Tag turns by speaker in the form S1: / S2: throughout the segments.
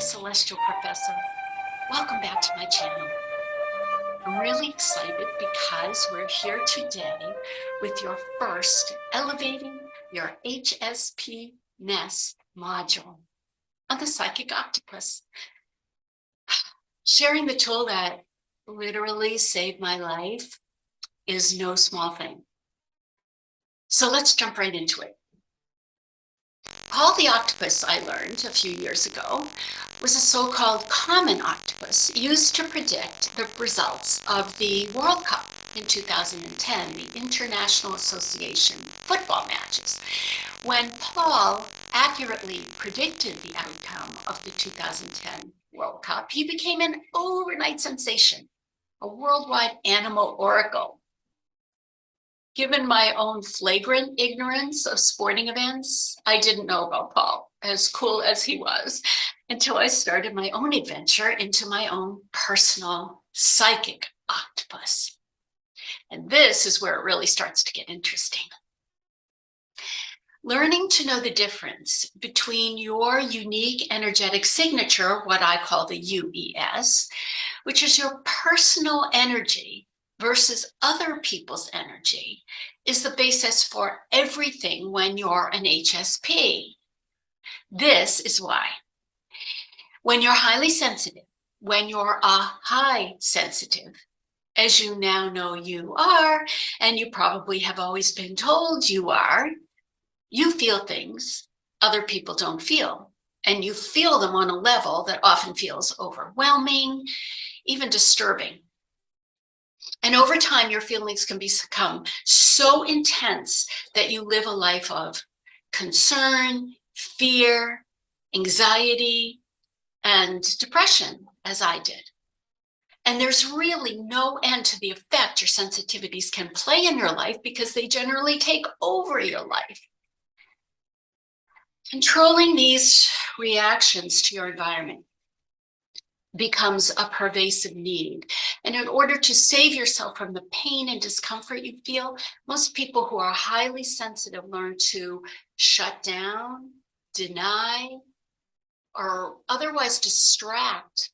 S1: the Celestial Professor. Welcome back to my channel. I'm really excited because we're here today with your first Elevating Your HSP-ness module on the Psychic Octopus. Sharing the tool that literally saved my life is no small thing. So let's jump right into it. Paul the octopus, I learned a few years ago, was a so-called common octopus used to predict the results of the World Cup in 2010, the International Association football matches. When Paul accurately predicted the outcome of the 2010 World Cup, he became an overnight sensation, a worldwide animal oracle. Given my own flagrant ignorance of sporting events, I didn't know about Paul, as cool as he was, until I started my own adventure into my own personal psychic octopus. And this is where it really starts to get interesting. Learning to know the difference between your unique energetic signature, what I call the UES, which is your personal energy, versus other people's energy, is the basis for everything when you're an HSP. This is why. When you're highly sensitive, when you're a high sensitive, as you now know you are, and you probably have always been told you are, you feel things other people don't feel. And you feel them on a level that often feels overwhelming, even disturbing. And over time, your feelings can become so intense that you live a life of concern, fear, anxiety, and depression, as I did. And there's really no end to the effect your sensitivities can play in your life because they generally take over your life. Controlling these reactions to your environment becomes a pervasive need. And in order to save yourself from the pain and discomfort you feel, most people who are highly sensitive learn to shut down, deny, or otherwise distract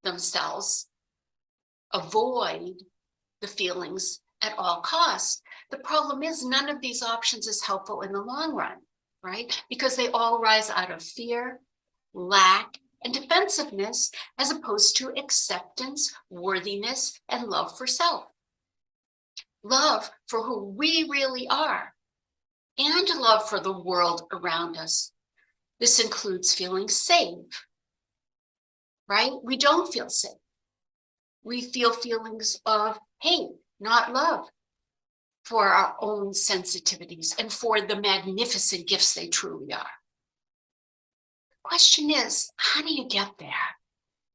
S1: themselves, avoid the feelings at all costs. The problem is none of these options is helpful in the long run, right? Because they all rise out of fear, lack, and defensiveness, as opposed to acceptance, worthiness, and love for self. Love for who we really are, and love for the world around us. This includes feeling safe, right? We don't feel safe. We feel feelings of hate, not love, for our own sensitivities and for the magnificent gifts they truly are. Question is, how do you get there?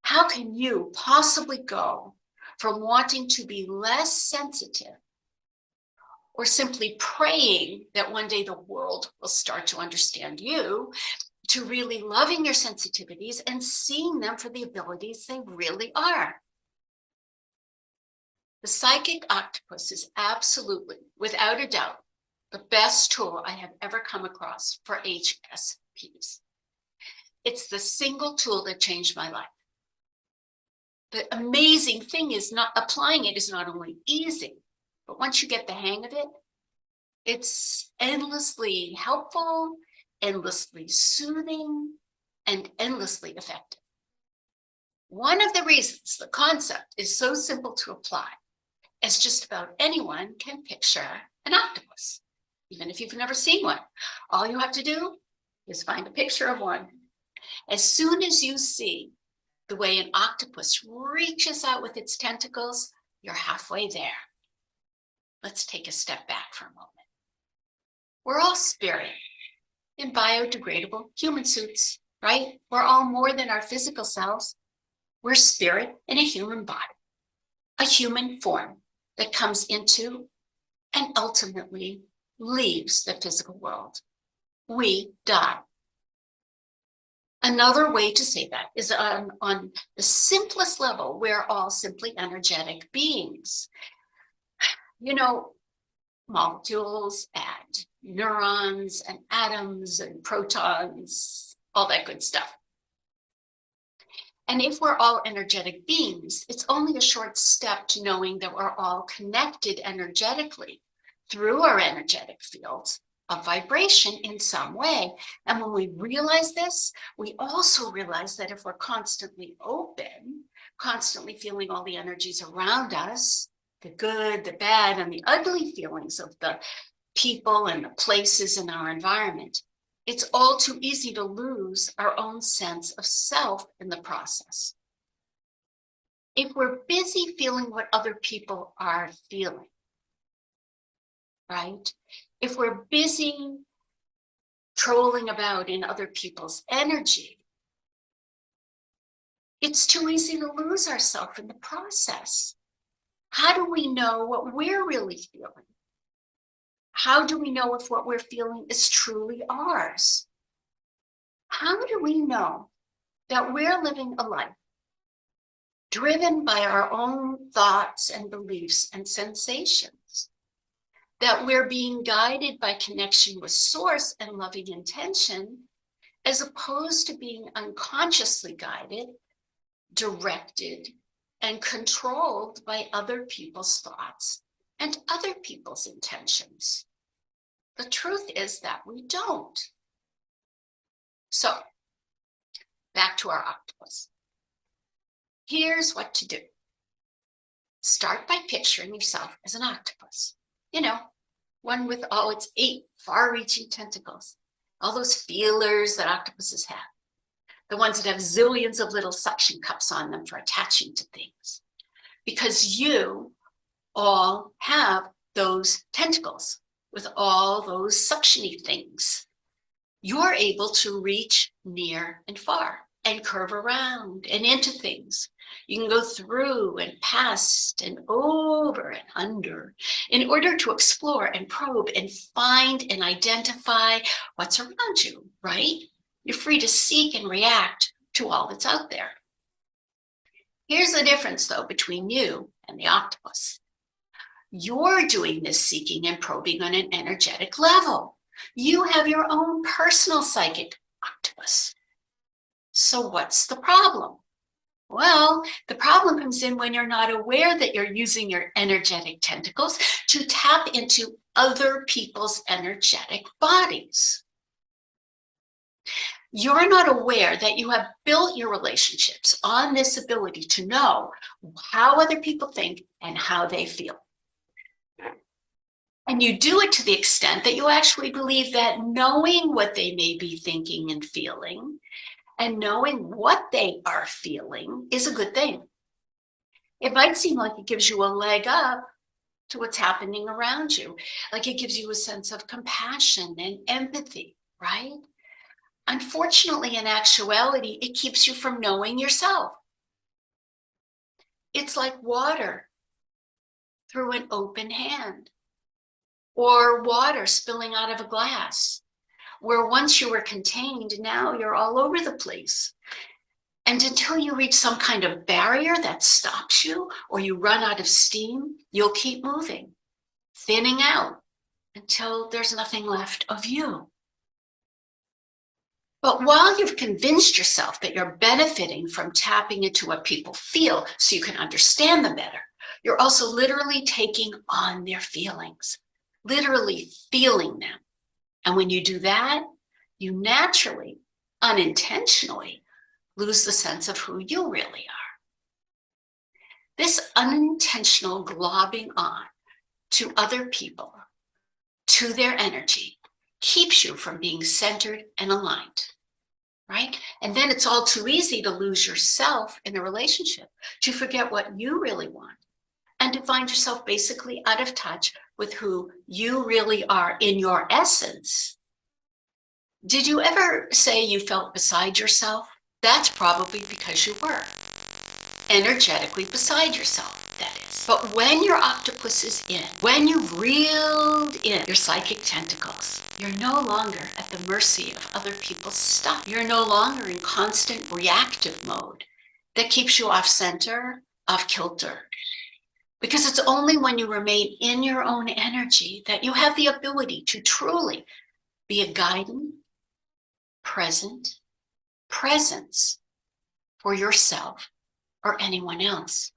S1: How can you possibly go from wanting to be less sensitive or simply praying that one day the world will start to understand you, to really loving your sensitivities and seeing them for the abilities they really are? The Psychic Octopus is absolutely, without a doubt, the best tool I have ever come across for HSPs. It's the single tool that changed my life. The amazing thing is not applying it is not only easy, but once you get the hang of it, it's endlessly helpful, endlessly soothing, and endlessly effective. One of the reasons the concept is so simple to apply is just about anyone can picture an octopus, even if you've never seen one. All you have to do is find a picture of one. As soon as you see the way an octopus reaches out with its tentacles, you're halfway there. Let's take a step back for a moment. We're all spirit in biodegradable human suits, right? We're all more than our physical selves. We're spirit in a human body, a human form that comes into and ultimately leaves the physical world. We die. Another way to say that is on the simplest level, we're all simply energetic beings. You know, molecules and neurons and atoms and protons, all that good stuff. And if we're all energetic beings, it's only a short step to knowing that we're all connected energetically through our energetic fields of vibration in some way. And when we realize this, we also realize that if we're constantly open, constantly feeling all the energies around us, the good, the bad, and the ugly feelings of the people and the places in our environment, it's all too easy to lose our own sense of self in the process. If we're busy feeling what other people are feeling, right? If we're busy trolling about in other people's energy, it's too easy to lose ourselves in the process. How do we know what we're really feeling? How do we know if what we're feeling is truly ours? How do we know that we're living a life driven by our own thoughts and beliefs and sensations? That we're being guided by connection with source and loving intention, as opposed to being unconsciously guided, directed, and controlled by other people's thoughts and other people's intentions. The truth is that we don't. So, back to our octopus. Here's what to do. Start by picturing yourself as an octopus. You know, one with all its 8 far-reaching tentacles, all those feelers that octopuses have, the ones that have zillions of little suction cups on them for attaching to things. Because you all have those tentacles with all those suctiony things. You're able to reach near and far and curve around and into things. You can go through and past and over and under in order to explore and probe and find and identify what's around you, right? You're free to seek and react to all that's out there. Here's the difference, though, between you and the octopus. You're doing this seeking and probing on an energetic level. You have your own personal psychic octopus. So what's the problem? Well, the problem comes in when you're not aware that you're using your energetic tentacles to tap into other people's energetic bodies. You're not aware that you have built your relationships on this ability to know how other people think and how they feel. And you do it to the extent that you actually believe that knowing what they may be thinking and feeling and knowing what they are feeling is a good thing. It might seem like it gives you a leg up to what's happening around you, like it gives you a sense of compassion and empathy, right? Unfortunately, in actuality, it keeps you from knowing yourself. It's like water through an open hand, or water spilling out of a glass, where once you were contained, now you're all over the place. And until you reach some kind of barrier that stops you, or you run out of steam, you'll keep moving, thinning out until there's nothing left of you. But while you've convinced yourself that you're benefiting from tapping into what people feel so you can understand them better, you're also literally taking on their feelings, literally feeling them. And when you do that, you naturally, unintentionally, lose the sense of who you really are. This unintentional globbing on to other people, to their energy, keeps you from being centered and aligned, right? And then it's all too easy to lose yourself in a relationship, to forget what you really want, and to find yourself basically out of touch with who you really are in your essence. Did you ever say you felt beside yourself? That's probably because you were energetically beside yourself, that is. But when your octopus is in, when you've reeled in your psychic tentacles, you're no longer at the mercy of other people's stuff. You're no longer in constant reactive mode that keeps you off center, off kilter. Because it's only when you remain in your own energy that you have the ability to truly be a guiding, presence or yourself or anyone else.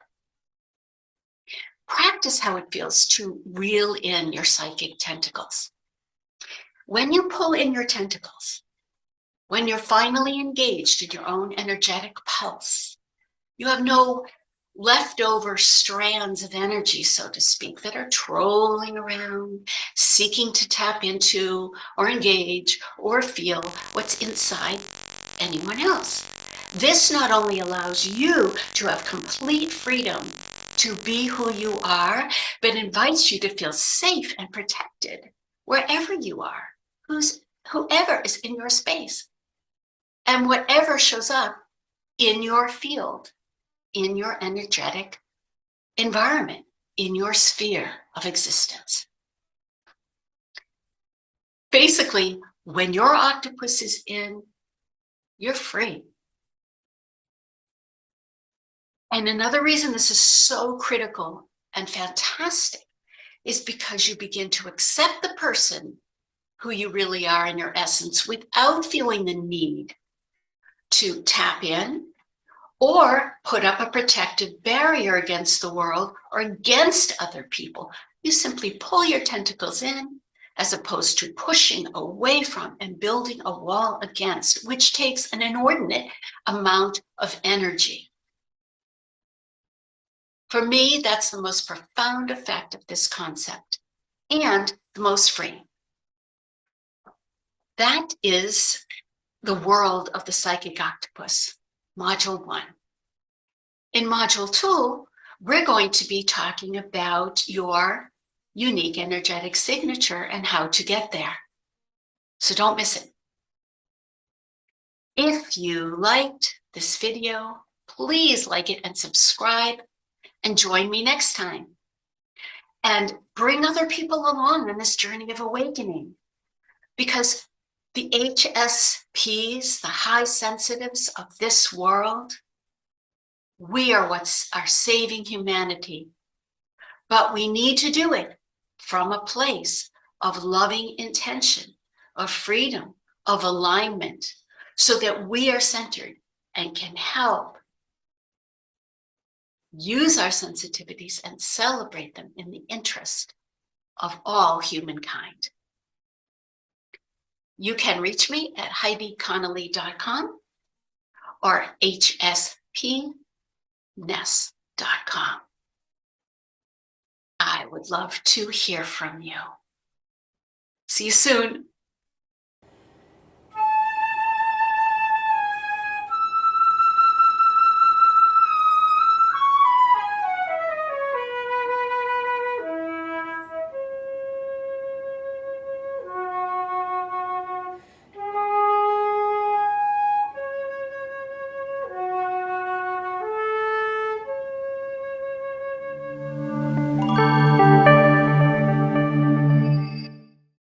S1: Practice how it feels to reel in your psychic tentacles. When you pull in your tentacles, when you're finally engaged in your own energetic pulse, you have no leftover strands of energy, so to speak, that are trolling around, seeking to tap into or engage or feel what's inside anyone else. This not only allows you to have complete freedom to be who you are, but invites you to feel safe and protected wherever you are, whoever is in your space, and whatever shows up in your field, in your energetic environment, in your sphere of existence. Basically, when your octopus is in, you're free. And another reason this is so critical and fantastic is because you begin to accept the person who you really are in your essence without feeling the need to tap in or put up a protective barrier against the world or against other people. You simply pull your tentacles in as opposed to pushing away from and building a wall against, which takes an inordinate amount of energy. For me, that's the most profound effect of this concept and the most free. That is the world of the psychic octopus, Module 1. In Module 2, we're going to be talking about your unique energetic signature and how to get there. So don't miss it. If you liked this video, please like it and subscribe and join me next time. And bring other people along on this journey of awakening, because the HSPs, the high sensitives of this world, we are what are saving humanity. But we need to do it from a place of loving intention, of freedom, of alignment, so that we are centered and can help use our sensitivities and celebrate them in the interest of all humankind. You can reach me at HeidiConnolly.com or HSP-ness.com. I would love to hear from you. See you soon.